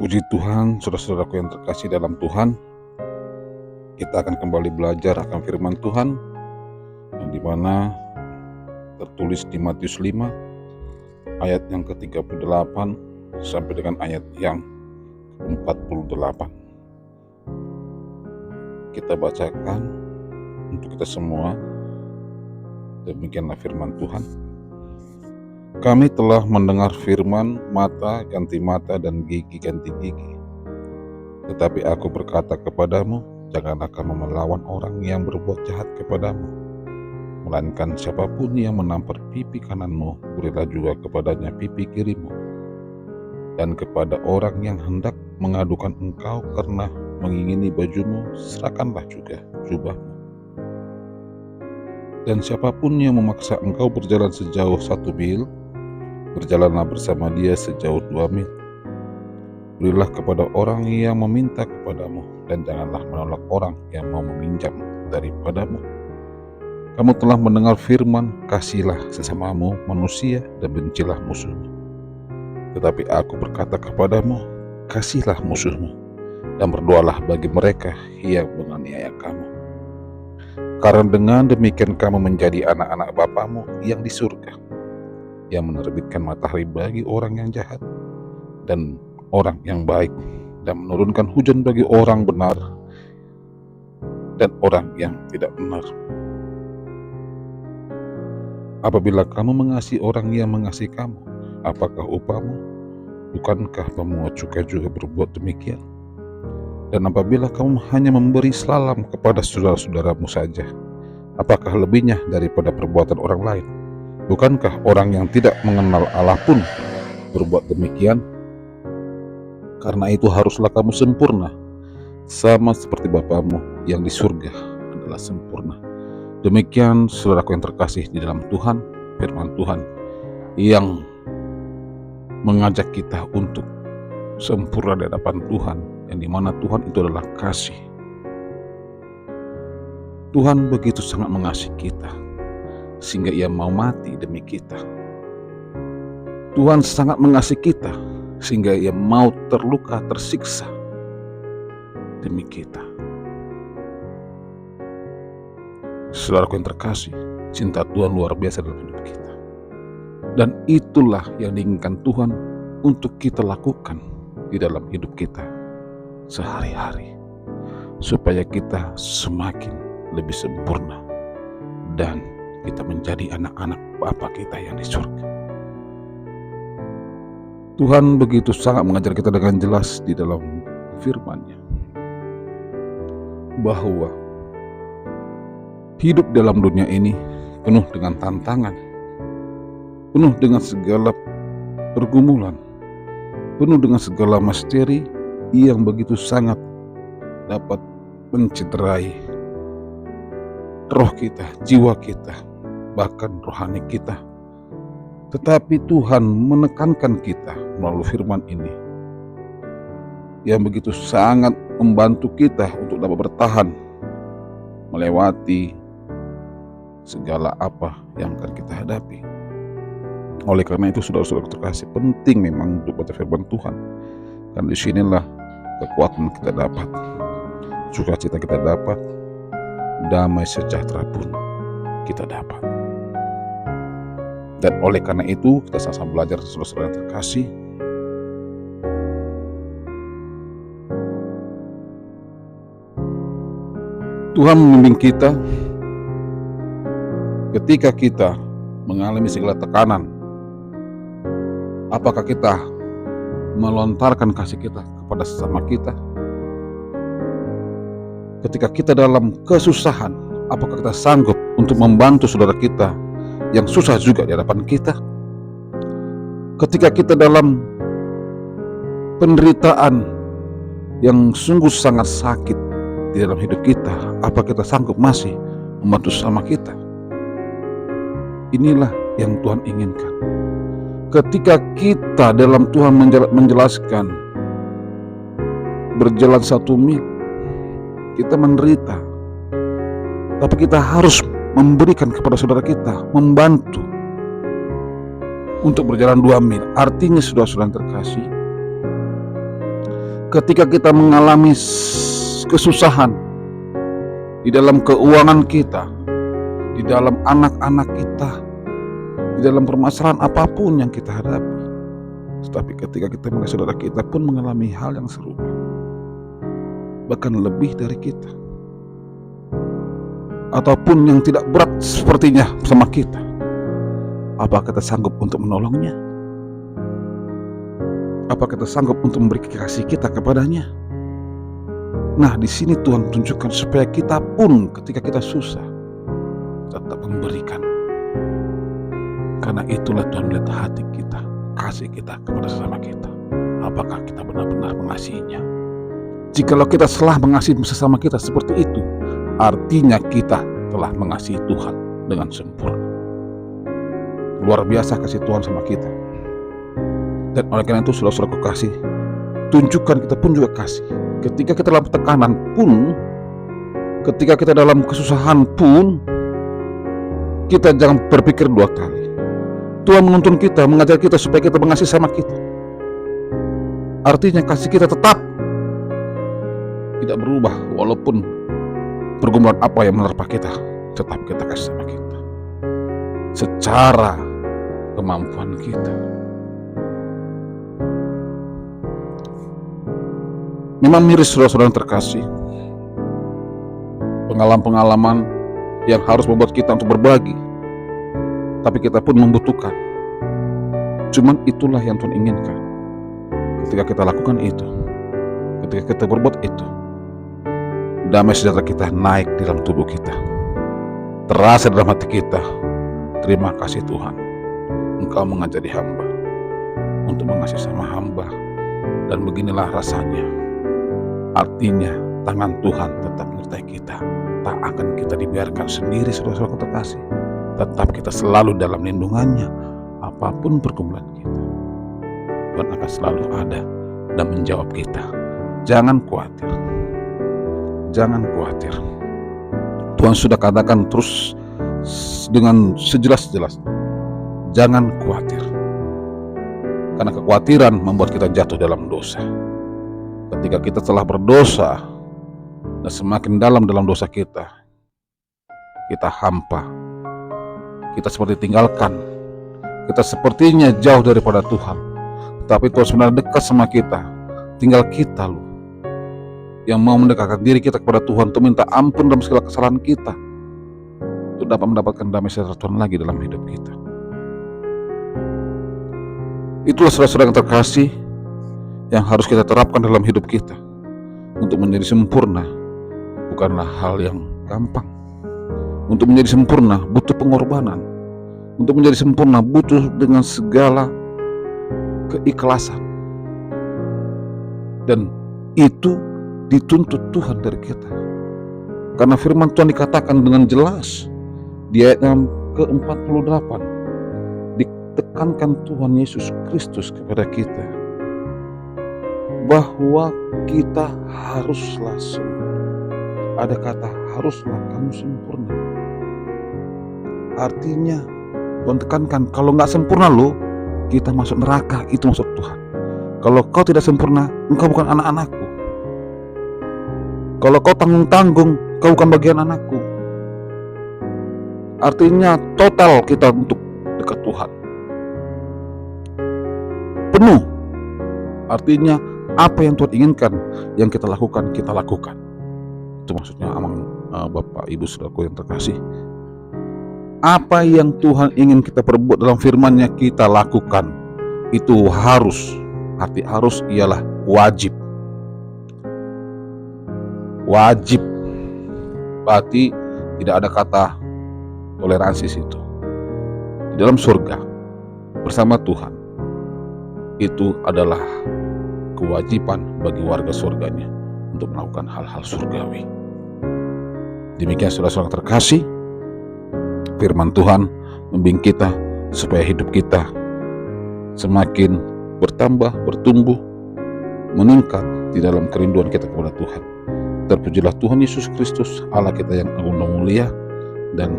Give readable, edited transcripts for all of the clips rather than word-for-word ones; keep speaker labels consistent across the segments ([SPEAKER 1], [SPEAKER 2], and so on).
[SPEAKER 1] Puji Tuhan, saudara-saudaraku yang terkasih dalam Tuhan. Kita akan kembali belajar akan firman Tuhan yang dimana tertulis di Matius 5 ayat yang ke-38 sampai dengan ayat yang ke-48. Kita bacakan untuk kita semua. Demikianlah firman Tuhan. Kami telah mendengar firman, mata ganti mata dan gigi ganti gigi. Tetapi aku berkata kepadamu, janganlah kamu melawan orang yang berbuat jahat kepadamu. Melainkan siapapun yang menampar pipi kananmu, berilah juga kepadanya pipi kirimu. Dan kepada orang yang hendak mengadukan engkau karena mengingini bajumu, serahkanlah juga jubahmu. Dan siapapun yang memaksa engkau berjalan sejauh 1 mil, berjalanlah bersama dia sejauh 2 mil. Berilah kepada orang yang meminta kepadamu, dan janganlah menolak orang yang mau meminjam daripadamu. Kamu telah mendengar firman, kasihilah sesamamu manusia dan bencilah musuhmu. Tetapi aku berkata kepadamu, kasihilah musuhmu, dan berdoalah bagi mereka yang menganiaya kamu. Karena dengan demikian kamu menjadi anak-anak Bapamu yang di surga, yang menerbitkan matahari bagi orang yang jahat dan orang yang baik, dan menurunkan hujan bagi orang benar dan orang yang tidak benar. Apabila kamu mengasihi orang yang mengasihi kamu, apakah upahmu? Bukankah pemungut cukai juga berbuat demikian? Dan apabila kamu hanya memberi salam kepada saudara-saudaramu saja, apakah lebihnya daripada perbuatan orang lain? Bukankah orang yang tidak mengenal Allah pun berbuat demikian? Karena itu haruslah kamu sempurna, sama seperti Bapamu yang di surga adalah sempurna. Demikian saudaraku yang terkasih di dalam Tuhan, firman Tuhan yang mengajak kita untuk sempurna di hadapan Tuhan, yang dimana Tuhan itu adalah kasih. Tuhan begitu sangat mengasihi kita, sehingga Ia mau mati demi kita. Tuhan sangat mengasihi kita, sehingga Ia mau terluka, tersiksa demi kita. Saudaraku yang terkasih, cinta Tuhan luar biasa dalam hidup kita. Dan itulah yang diinginkan Tuhan untuk kita lakukan di dalam hidup kita sehari-hari, supaya kita semakin lebih sempurna dan kita menjadi anak-anak Bapa kita yang di surga. Tuhan begitu sangat mengajar kita dengan jelas di dalam firman-Nya bahwa hidup dalam dunia ini penuh dengan tantangan, penuh dengan segala pergumulan, penuh dengan segala misteri yang begitu sangat dapat mencederai roh kita, jiwa kita, bahkan rohani kita. Tetapi Tuhan menekankan kita melalui firman ini yang begitu sangat membantu kita untuk dapat bertahan melewati segala apa yang akan kita hadapi. Oleh karena itu saudara-saudara terkasih, penting memang untuk baca firman Tuhan. Karena disinilah kekuatan kita dapat, sukacita kita dapat, damai sejahtera pun kita dapat. Dan oleh karena itu kita sama-sama belajar, saudara-saudara yang terkasih, Tuhan membimbing kita ketika kita mengalami segala tekanan. Apakah kita melontarkan kasih kita kepada sesama kita? Ketika kita dalam kesusahan, apakah kita sanggup untuk membantu saudara kita yang susah juga di hadapan kita? Ketika kita dalam penderitaan yang sungguh sangat sakit di dalam hidup kita, apa kita sanggup masih membantu sesama kita? Inilah yang Tuhan inginkan. Ketika kita dalam Tuhan menjelaskan berjalan 1 mil, kita menderita, tapi kita harus memberikan kepada saudara kita, membantu untuk berjalan 2 mil. Artinya saudara-saudara terkasih, ketika kita mengalami kesusahan di dalam keuangan kita, di dalam anak-anak kita, di dalam permasalahan apapun yang kita hadapi. Tetapi ketika kita melihat saudara kita pun mengalami hal yang serupa, bahkan lebih dari kita, ataupun yang tidak berat sepertinya sama kita, apa kita sanggup untuk menolongnya? Apa kita sanggup untuk memberi kasih kita kepadanya? Nah, di sini Tuhan tunjukkan supaya kita pun ketika kita susah tetap memberikan. Karena itulah Tuhan melihat hati kita, kasih kita kepada sesama kita. Apakah kita benar-benar mengasihinya? Jikalau kita telah mengasihi sesama kita seperti itu, artinya kita telah mengasihi Tuhan dengan sempurna. Luar biasa kasih Tuhan sama kita. Dan oleh karena itu saudara-saudara kasih, tunjukkan kita pun juga kasih. Ketika kita dalam tekanan pun, ketika kita dalam kesusahan pun, kita jangan berpikir dua kali. Tuhan menuntun kita, mengajar kita supaya kita mengasihi sama kita. Artinya kasih kita tetap tidak berubah walaupun pergumulan apa yang menerpa kita, tetap kita kasih sama kita secara kemampuan kita. Memang miris saudara-saudara yang terkasih, pengalaman-pengalaman yang harus membuat kita untuk berbagi, tapi kita pun membutuhkan. Cuman itulah yang Tuhan inginkan. Ketika kita lakukan itu, ketika kita berbuat itu, damai sejahtera kita naik di dalam tubuh kita, terasa dalam hati kita. Terima kasih Tuhan, Engkau mengajari hamba untuk mengasihi sama hamba. Dan beginilah rasanya. Artinya tangan Tuhan tetap menyertai kita. Tak akan kita dibiarkan sendiri saudara-saudara terkasih. Tetap kita selalu dalam lindungannya. Apapun pergumulan kita, Tuhan akan selalu ada dan menjawab kita. Jangan khawatir. Jangan khawatir. Tuhan sudah katakan terus dengan sejelas-jelasnya. Jangan khawatir. Karena kekhawatiran membuat kita jatuh dalam dosa. Ketika kita telah berdosa dan semakin dalam dosa kita hampa, kita seperti tinggalkan, kita sepertinya jauh daripada Tuhan. Tapi Tuhan sebenarnya dekat sama kita. Tinggal kita loh yang mau mendekatkan diri kita kepada Tuhan untuk minta ampun dalam segala kesalahan kita, untuk dapat mendapatkan damai sejahtera Tuhan lagi dalam hidup kita. Itulah saudara-saudara yang terkasih yang harus kita terapkan dalam hidup kita. Untuk menjadi sempurna bukanlah hal yang gampang. Untuk menjadi sempurna butuh pengorbanan. Untuk menjadi sempurna butuh dengan segala keikhlasan. Dan itu dituntut Tuhan dari kita. Karena firman Tuhan dikatakan dengan jelas di ayat yang ke-48, ditekankan Tuhan Yesus Kristus kepada kita bahwa kita haruslah sempurna. Ada kata haruslah kamu sempurna. Artinya Tuhan tekankan kalau nggak sempurna lo, kita masuk neraka. Itu maksud Tuhan. Kalau kau tidak sempurna, engkau bukan anak-anakku. Kalau kau tanggung-tanggung, kau bukan bagian anakku. Artinya total kita untuk dekat Tuhan. Penuh. Artinya apa yang Tuhan inginkan, yang kita lakukan, kita lakukan. Itu maksudnya Bapak Ibu Saudaraku yang terkasih. Apa yang Tuhan ingin kita perbuat dalam firman-Nya kita lakukan. Itu harus. Arti harus ialah wajib. Wajib. Berarti tidak ada kata toleransi situ. Di dalam surga bersama Tuhan, itu adalah kewajiban bagi warga surganya untuk melakukan hal-hal surgawi. Demikian saudara-saudara terkasih, firman Tuhan membimbing kita supaya hidup kita semakin bertambah, bertumbuh, meningkat di dalam kerinduan kita kepada Tuhan. Terpujilah Tuhan Yesus Kristus, Allah kita yang agung dan mulia, dan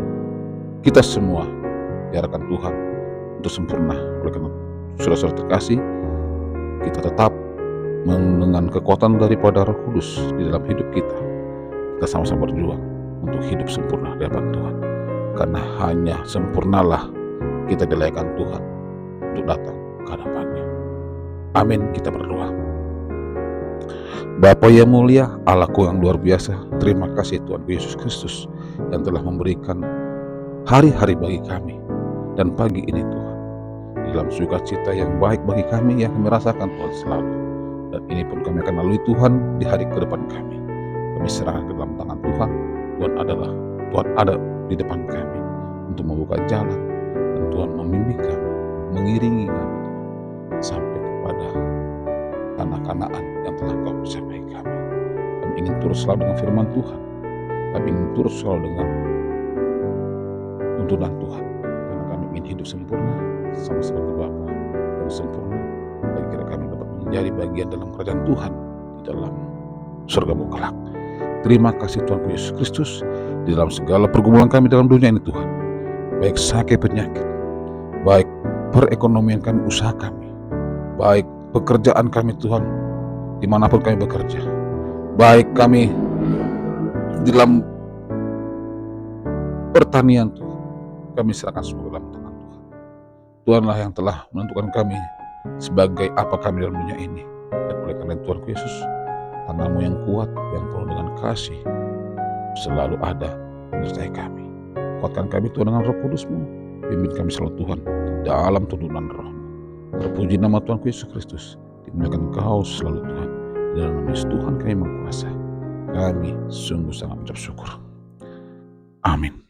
[SPEAKER 1] kita semua diarahkan Tuhan untuk sempurna. Oleh karena saudara-saudara terkasih, kita tetap dengan kekuatan daripada Roh Kudus di dalam hidup kita sama-sama berjuang untuk hidup sempurna di hadapan Tuhan. Karena hanya sempurnalah kita dilayakkan Tuhan untuk datang ke hadapannya. Amin, kita berdoa. Bapa yang mulia, Allahku yang luar biasa, terima kasih Tuhan Yesus Kristus yang telah memberikan hari-hari bagi kami dan pagi ini Tuhan, di dalam sukacita yang baik bagi kami yang kami rasakan Tuhan selalu. Dan ini pun kami akan lalui Tuhan di hari ke depan kami. Kami serahkan ke dalam tangan Tuhan. Tuhan ada di depan kami untuk membuka jalan, dan Tuhan membimbing kami, mengiringi kami sampai kepada tanah Kanaan yang telah Kau bersama kami. Kami ingin turut selalu dengan firman Tuhan. Kami ingin turut selalu dengan tuntunan Tuhan, karena kami ingin hidup sempurna sama seperti Bapa yang sempurna, dan kira kami dapat menjadi bagian dalam kerajaan Tuhan di dalam surga-Mu kelak. Terima kasih Tuhan Yesus Kristus di dalam segala pergumulan kami dalam dunia ini Tuhan, baik sakit penyakit, baik perekonomian kami, usaha kami, baik pekerjaan kami Tuhan, dimanapun kami bekerja, baik kami di dalam pertanian Tuhan, kami serahkan semua dalam tangan Tuhan. Tuhanlah yang telah menentukan kami sebagai apa kami dalam dunia ini, dan oleh karena Tuhan Yesus, tangan-Mu yang kuat, yang penuh dengan kasih, selalu ada menyertai kami. Kuatkan kami Tuhan dengan Roh Kudus-Mu, pimpin kami selalu Tuhan di dalam tuntunan Roh-Mu. Terpuji nama Tuhan Yesus Kristus, dimuliakan Kau selalu Tuhan. Di dalam nama Yesus Tuhan kami mengkuasa. Kami sungguh sangat mengucap syukur. Amin.